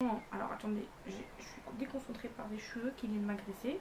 Alors attendez, je suis déconcentrée par des cheveux qui viennent m'agresser.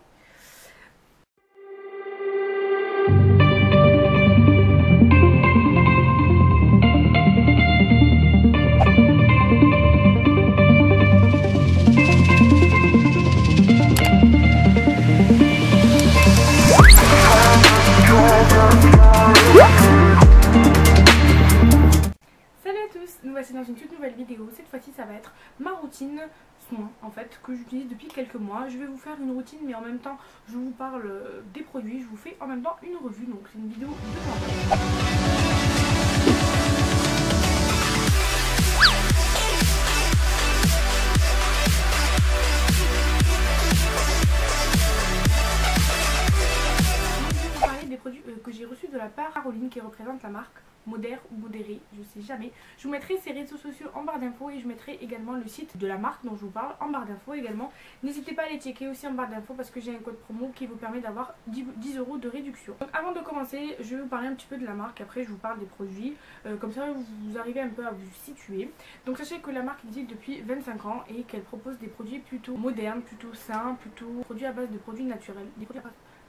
Nous voici dans une toute nouvelle vidéo. Cette fois-ci ça va être ma routine soin en fait que j'utilise depuis quelques mois. Je vais vous faire une routine mais en même temps je vous parle des produits, je vous fais en même temps une revue, donc c'est une vidéo de temps. Des produits que j'ai reçus de la part de Caroline qui représente la marque Modère ou Modéré, je sais jamais. Je vous mettrai ses réseaux sociaux en barre d'infos et je mettrai également le site de la marque dont je vous parle en barre d'infos également. N'hésitez pas à les checker aussi en barre d'infos parce que j'ai un code promo qui vous permet d'avoir 10 € de réduction. Donc avant de commencer, je vais vous parler un petit peu de la marque, après je vous parle des produits, comme ça vous arrivez un peu à vous situer. Donc sachez que la marque existe depuis 25 ans et qu'elle propose des produits plutôt modernes, plutôt sains, plutôt produits à base de produits naturels.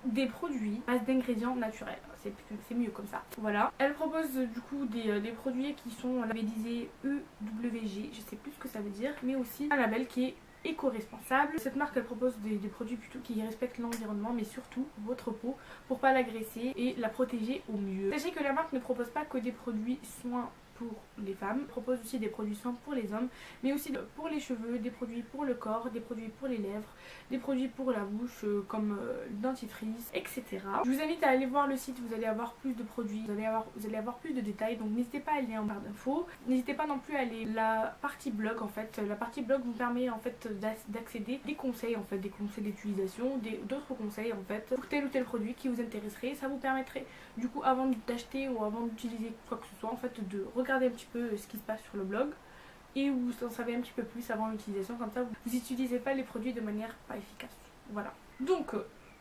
Des produits à base d'ingrédients naturels, c'est mieux comme ça. Voilà, elle propose du coup des produits qui sont labellisés EWG, je sais plus ce que ça veut dire, mais aussi un label qui est éco-responsable. Cette marque elle propose des produits plutôt qui respectent l'environnement mais surtout votre peau pour pas l'agresser et la protéger au mieux. Sachez que la marque ne propose pas que des produits soins pour les femmes, propose aussi des produits soins pour les hommes, mais aussi pour les cheveux, des produits pour le corps, des produits pour les lèvres, des produits pour la bouche comme le dentifrice, etc. Je vous invite à aller voir le site, vous allez avoir plus de produits, vous allez avoir plus de détails, donc n'hésitez pas à aller en barre d'infos. N'hésitez pas non plus à aller la partie blog en fait. La partie blog vous permet en fait d'accéder des conseils en fait, des conseils d'utilisation, d'autres conseils en fait pour tel ou tel produit qui vous intéresserait. Ça vous permettrait du coup avant d'acheter ou avant d'utiliser quoi que ce soit en fait de regarder un petit peu ce qui se passe sur le blog et vous en savez un petit peu plus avant l'utilisation, comme ça vous n'utilisez pas les produits de manière pas efficace. Voilà, donc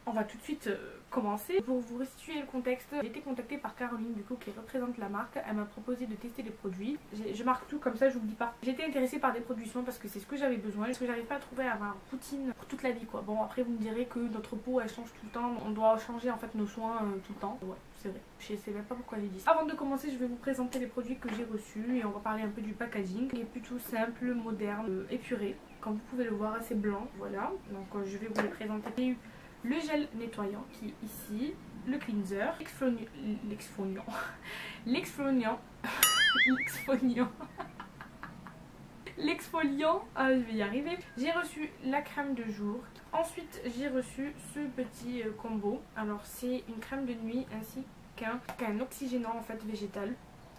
on va tout de suite commencer. Pour vous restituer le contexte, j'ai été contactée par Caroline du coup qui représente la marque. Elle m'a proposé de tester les produits. Je marque tout comme ça, je vous le dis pas. J'ai été intéressée par des produits soins parce que c'est ce que j'avais besoin, parce que j'arrive pas à trouver à avoir une routine pour toute la vie quoi. Bon après vous me direz que notre peau elle change tout le temps, on doit changer en fait nos soins tout le temps. Ouais c'est vrai, je sais même pas pourquoi j'ai dit ça. Avant de commencer je vais vous présenter les produits que j'ai reçus et on va parler un peu du packaging qui est plutôt simple, moderne, épuré. Comme vous pouvez le voir assez blanc, voilà. Donc je vais vous les présenter. Le gel nettoyant qui est ici, le cleanser, l'exfoliant, je vais y arriver. J'ai reçu la crème de jour. Ensuite j'ai reçu ce petit combo. Alors c'est une crème de nuit ainsi qu'un oxygénant en fait végétal.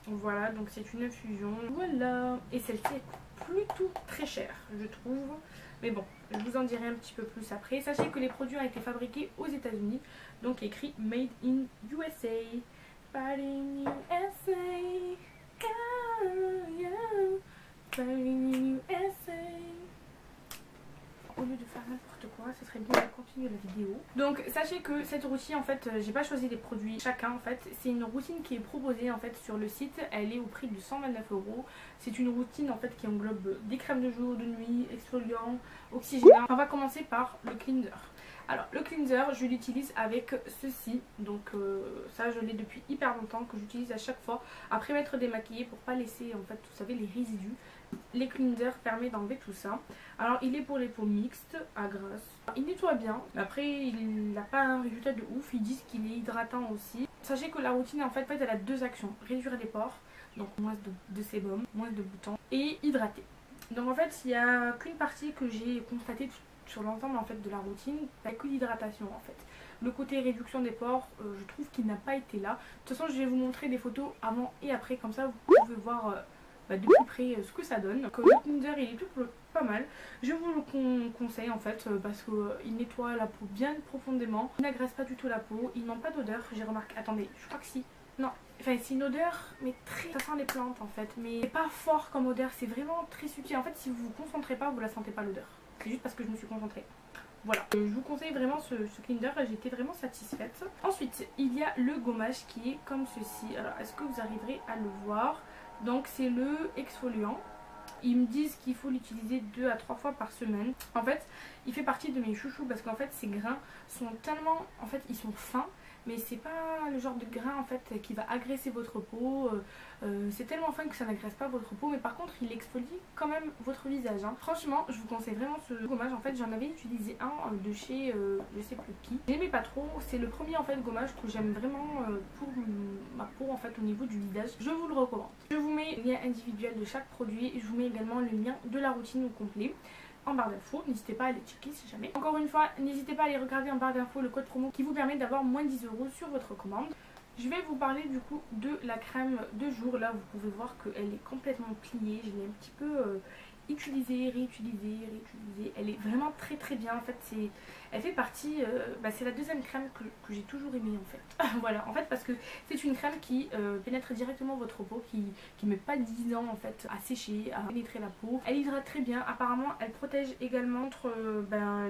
Voilà, donc c'est une infusion. Voilà, et celle-ci est plutôt très chère je trouve. Mais bon, je vous en dirai un petit peu plus après. Sachez que les produits ont été fabriqués aux États-Unis, donc écrit Made in USA. Made in USA. Made in USA. Au lieu de faire n'importe quoi, ce serait bien de continuer la vidéo. Donc sachez que cette routine en fait, j'ai pas choisi des produits chacun en fait. C'est une routine qui est proposée en fait sur le site. Elle est au prix de 129 €. C'est une routine en fait qui englobe des crèmes de jour, de nuit, exfoliants, oxygénants. On va commencer par le cleanser. Alors le cleanser je l'utilise avec ceci, donc ça je l'ai depuis hyper longtemps, que j'utilise à chaque fois après m'être démaquillée pour pas laisser en fait vous savez les résidus. Les cleansers permettent d'enlever tout ça. Alors il est pour les peaux mixtes à grasse. Il nettoie bien, après il n'a pas un résultat de ouf, ils disent qu'il est hydratant aussi. Sachez que la routine en fait elle a deux actions, réduire les pores, donc moins de sébum, moins de boutons, et hydrater. Donc en fait il n'y a qu'une partie que j'ai constatée sur l'ensemble en fait de la routine, il n'y a que l'hydratation en fait. Le côté réduction des pores, je trouve qu'il n'a pas été là. De toute façon je vais vous montrer des photos avant et après, comme ça vous pouvez voir de plus près ce que ça donne. Donc, le cleanser il est tout pas mal. Je vous le conseille en fait parce qu'il nettoie la peau bien profondément. Il n'agresse pas du tout la peau, il n'a pas d'odeur, j'ai remarqué. Attendez, je crois que si. Non, enfin c'est une odeur mais très... Ça sent les plantes en fait, mais pas fort comme odeur, c'est vraiment très subtil. En fait si vous vous concentrez pas, vous la sentez pas l'odeur. C'est juste parce que je me suis concentrée. Voilà, je vous conseille vraiment ce cleanser, j'étais vraiment satisfaite. Ensuite, il y a le gommage qui est comme ceci. Alors, est-ce que vous arriverez à le voir? Donc, c'est le exfoliant. Ils me disent qu'il faut l'utiliser 2 à 3 fois par semaine. En fait, il fait partie de mes chouchous parce qu'en fait, ces grains sont tellement, en fait, ils sont fins. Mais c'est pas le genre de grain en fait qui va agresser votre peau. C'est tellement fin que ça n'agresse pas votre peau. Mais par contre il exfolie quand même votre visage. Franchement je vous conseille vraiment ce gommage. En fait j'en avais utilisé un de chez je sais plus qui. J'aimais pas trop. C'est le premier en fait gommage que j'aime vraiment pour ma peau en fait au niveau du visage. Je vous le recommande. Je vous mets le lien individuel de chaque produit. Je vous mets également le lien de la routine au complet en barre d'infos, n'hésitez pas à les checker si jamais. Encore une fois, n'hésitez pas à aller regarder en barre d'infos le code promo qui vous permet d'avoir moins 10 € sur votre commande. Je vais vous parler du coup de la crème de jour. Là vous pouvez voir qu'elle est complètement pliée. Je l'ai un petit peu utilisée, réutilisée. Elle est vraiment très bien en fait. Elle fait partie, c'est la deuxième crème que j'ai toujours aimée en fait. Voilà, en fait parce que c'est une crème qui pénètre directement votre peau, qui met pas 10 ans en fait à sécher, à pénétrer la peau. Elle hydrate très bien, apparemment elle protège également contre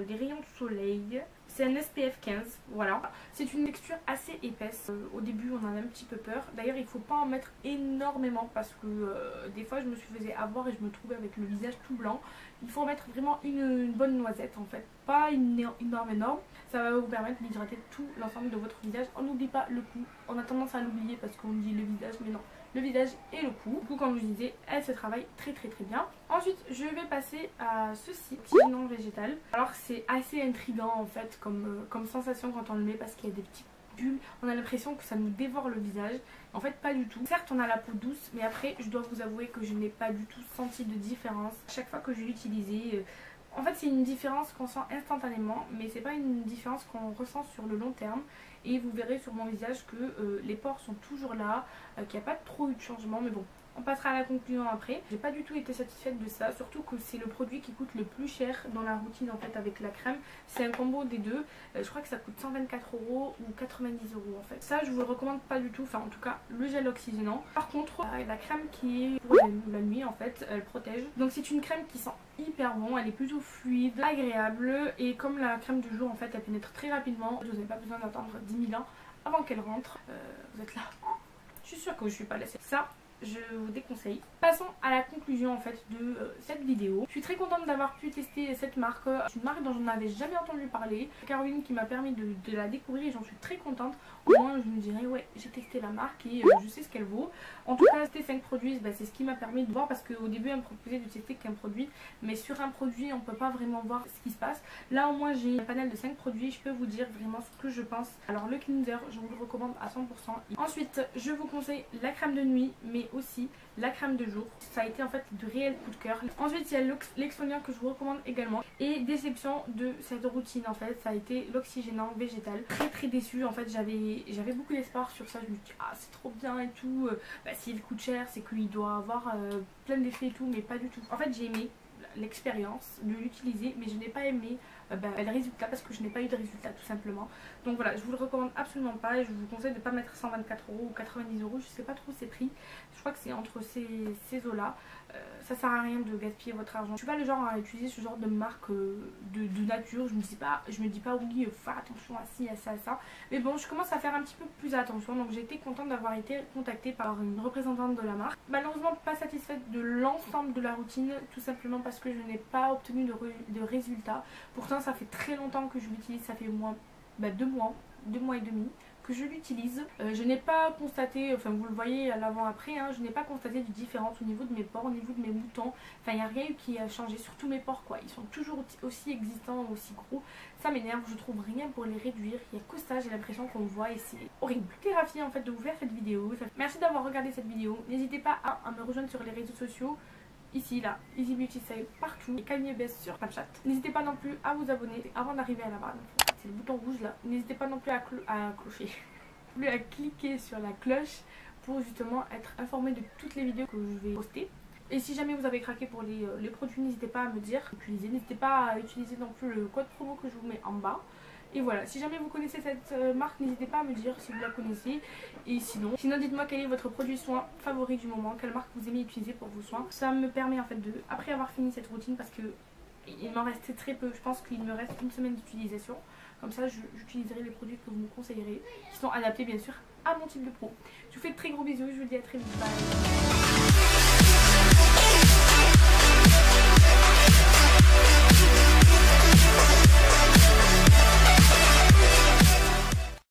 les rayons de soleil. C'est un SPF 15, voilà. C'est une texture assez épaisse. Au début on en a un petit peu peur. D'ailleurs il faut pas en mettre énormément parce que des fois je me suis faisais avoir et je me trouvais avec le visage tout blanc. Il faut en mettre vraiment une bonne noisette en fait. Pas une énorme. Ça va vous permettre d'hydrater tout l'ensemble de votre visage. On n'oublie pas le cou. On a tendance à l'oublier parce qu'on dit le visage, mais non. Le visage et le cou. Du coup, comme je vous disais, elle se travaille très bien. Ensuite, je vais passer à ceci, petit non végétal. Alors c'est assez intriguant en fait comme sensation quand on le met parce qu'il y a des petits bulles. On a l'impression que ça nous dévore le visage. En fait pas du tout. Certes on a la peau douce, mais après je dois vous avouer que je n'ai pas du tout senti de différence. Chaque fois que je l'ai utilisé, en fait c'est une différence qu'on sent instantanément, mais c'est pas une différence qu'on ressent sur le long terme. Et vous verrez sur mon visage que les pores sont toujours là, qu'il n'y a pas trop eu de changement, mais bon, on passera à la conclusion après. J'ai pas du tout été satisfaite de ça, surtout que c'est le produit qui coûte le plus cher dans la routine en fait avec la crème. C'est un combo des deux, je crois que ça coûte 124 € ou 90 € en fait. Ça je vous le recommande pas du tout, enfin en tout cas le gel oxygénant. Par contre la crème qui est pour la nuit en fait, elle protège. Donc c'est une crème qui sent hyper bon, elle est plutôt fluide, agréable et comme la crème de jour en fait elle pénètre très rapidement, vous n'avez pas besoin d'attendre 10 000 ans avant qu'elle rentre. Vous êtes là, je suis sûre que je suis pas laissée. Ça je vous déconseille. Passons à la conclusion en fait de cette vidéo. Je suis très contente d'avoir pu tester cette marque. C'est une marque dont je n'avais jamais entendu parler. Caroline qui m'a permis de la découvrir et j'en suis très contente. Au moins je me dirais ouais j'ai testé la marque et je sais ce qu'elle vaut. En tout cas tester 5 produits c'est ce qui m'a permis de voir parce qu'au début elle me proposait de tester qu'un produit. Mais sur un produit on peut pas vraiment voir ce qui se passe. Là au moins j'ai un panel de 5 produits. Je peux vous dire vraiment ce que je pense. Alors le cleanser je vous le recommande à 100%. Ensuite je vous conseille la crème de nuit mais aussi la crème de jour. Ça a été en fait de réels coups de cœur. Ensuite il y a l'exfoliant que je vous recommande également. Et déception de cette routine en fait, ça a été l'oxygénant végétal. Très déçue en fait, j'avais beaucoup d'espoir sur ça. Je me dis ah c'est trop bien et tout. S'il coûte cher c'est qu'il doit avoir plein d'effets et tout, mais pas du tout. En fait j'ai aimé l'expérience de l'utiliser mais je n'ai pas aimé le résultat parce que je n'ai pas eu de résultat tout simplement. Donc voilà, je vous le recommande absolument pas et je vous conseille de ne pas mettre 124 € ou 90 €, je sais pas trop ces prix, je crois que c'est entre ces eaux là. Ça sert à rien de gaspiller votre argent. Je suis pas le genre à utiliser ce genre de marque de nature. Je me dis pas oui fais attention à ci, à ça, à ça. Mais bon je commence à faire un petit peu plus attention. Donc j'ai été contente d'avoir été contactée par une représentante de la marque. Malheureusement pas satisfaite de l'ensemble de la routine, tout simplement parce que je n'ai pas obtenu de résultats. Pourtant ça fait très longtemps que je l'utilise, ça fait au moins 2 mois et demi que je l'utilise. Je n'ai pas constaté, enfin vous le voyez à l'avant-après, je n'ai pas constaté de différence au niveau de mes pores, au niveau de mes boutons. Enfin il n'y a rien qui a changé, surtout mes pores quoi. Ils sont toujours aussi existants, aussi gros. Ça m'énerve, je trouve rien pour les réduire. Il n'y a que ça, j'ai l'impression qu'on me voit et c'est horrible. J'étais ravie en fait de vous faire cette vidéo. Merci d'avoir regardé cette vidéo. N'hésitez pas à me rejoindre sur les réseaux sociaux. Ici, là, Easy Beauty Style partout et Camille Bess sur Snapchat. N'hésitez pas non plus à vous abonner avant d'arriver à la barre d'infos. C'est le bouton rouge là. N'hésitez pas non plus à cliquer sur la cloche pour justement être informé de toutes les vidéos que je vais poster. Et si jamais vous avez craqué pour les produits, n'hésitez pas à me dire. N'hésitez pas à utiliser non plus le code promo que je vous mets en bas. Et voilà, si jamais vous connaissez cette marque, n'hésitez pas à me dire si vous la connaissez. Et sinon dites-moi quel est votre produit soin favori du moment, quelle marque vous aimez utiliser pour vos soins. Ça me permet en fait de, après avoir fini cette routine, parce que il m'en restait très peu, je pense qu'il me reste une semaine d'utilisation. Comme ça j'utiliserai les produits que vous me conseillerez, qui sont adaptés bien sûr à mon type de peau. Je vous fais de très gros bisous, je vous dis à très vite, bye.